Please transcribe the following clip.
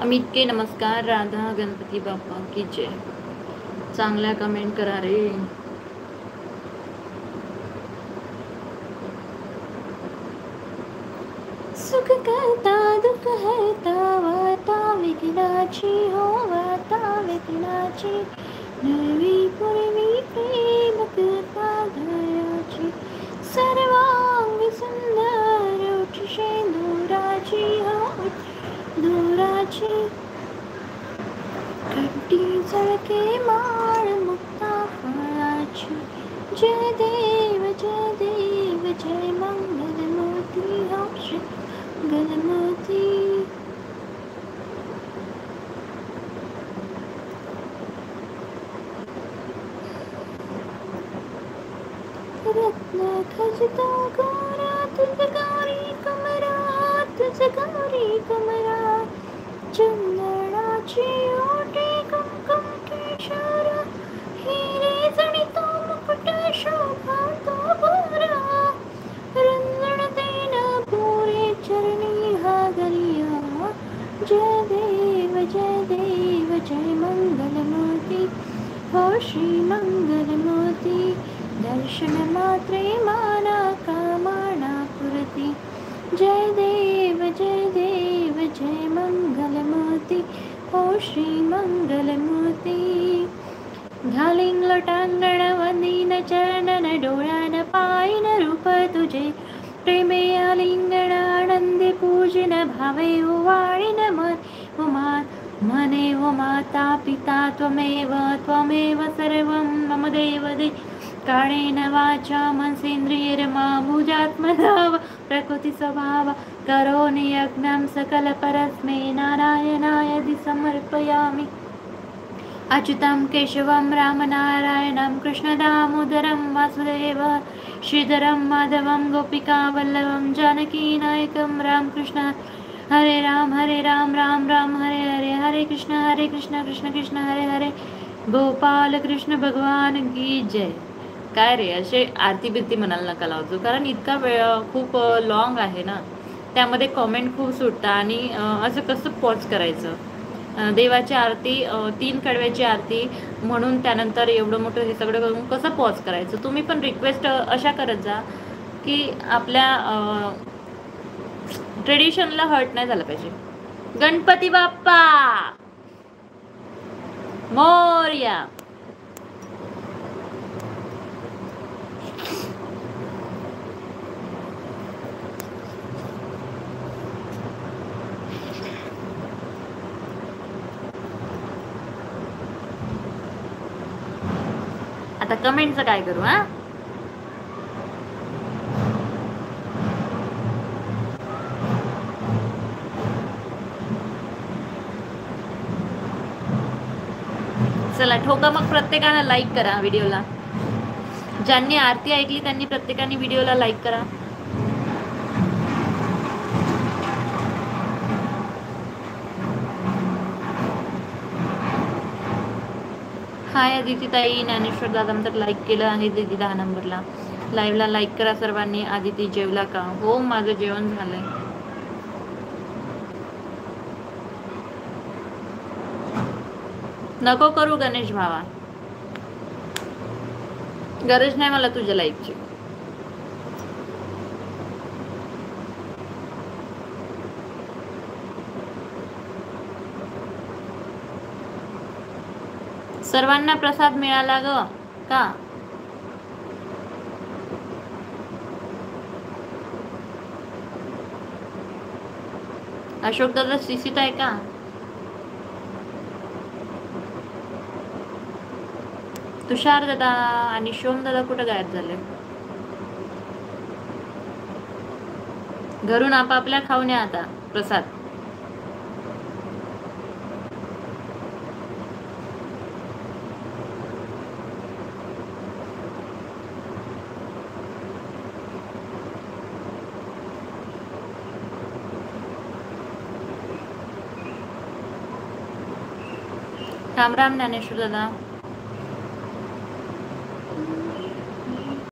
अमित के नमस्कार. राधा गणपती बाप्पा की जय. चांगल्या कमेंट करा रे. सुख करता दुःख हरता वार्ता विघ्नाची हो वार्ता विघ्नाची नवी पूर्वी प्रेम कृपा दयाची सर्वांगी सुंदर उठशे दूराची हो दूराची कंठी झळके माळ मुक्ता फळाची जय देव जय मंगलमूर्ती हो श्री मंगलमूर्ती. रत्न खजिता गोरा तुझ गौरी कमरा तुझ गौरी कमरा चंदनाची ओटी कुंकुम केशर हिरे जणितो मुकुट शोभा तो गोरा रंजन देन पुरे चरणी हा गरिया जय देव जय मंगलमूर्ती हो श्री मंगलमूर्ती. दर्शन मात्रे माना कामना पुरती जय देव जय मंगलमूर्ती हो श्री मंगलमूर्ती. घालिंग लोटांगण वंदीन चरणन डोळ्यान पायन रूप तुझे प्रेमे आलिंगण आनंदे पूजन भावे ओवाळीन मन मने हो माता पिता त्वमेव सर्वं मम देव काळेन वाचा मनसेंद्रियर्मा भुजात्मधाव प्रकृती स्वभाव करोमि यज्ञं सकल परस्मै नारायणाय समर्पयामि. अच्युतं केशवं रामनारायणं कृष्णदामोदरं वासुदेव श्रीधरं माधवं गोपिकावल्लभं जानकीनायकं रामकृष्ण हरे राम राम राम हरे हरे हरे कृष्ण कृष्ण कृष्ण हरे हरे. गोपाल कृष्ण भगवान की जय. काय रे असे आरती बिरती म्हणायला नका लावतो, कारण इतका वेळ खूप लॉंग आहे ना, त्यामध्ये कॉमेंट खूप सुटतात आणि असं कसं पॉज करायचं. देवाची आरती 3 कडव्याची आरती म्हणून त्यानंतर एवढं मोठं हे सगळं करून कसं पॉज करायचं. तुम्ही पण रिक्वेस्ट अशा करत जा की आपल्या ट्रेडिशनला हर्ट नाही झालं पाहिजे. गणपती बाप्पा मोरया. आता कमेंटचं काय करू. चला ठोका मग प्रत्येकानं लाईक करा व्हिडिओला. ज्यांनी आरती ऐकली त्यांनी प्रत्येकाने व्हिडिओला लाईक करा. हाय आदिती ताई, ज्ञानेश्वर दादा तर लाईक केलं आहे दीदी 10 नंबरला. लाईव्हला लाईक करा सर्वांनी. आदिती जेवला का? हो माझं जेवण झालंय. नको करू गणेश भावा, गरज नाही मला तुझ्या लाईकची. सर्वांना प्रसाद मिळाला ग का? अशोक दादा शिसित आहे का? तुषार दादा आणि शोम दादा कुठं गायब झाले? घरून आपापल्या खाऊन या आता प्रसाद. राम राम ज्ञानेश्वर दादा.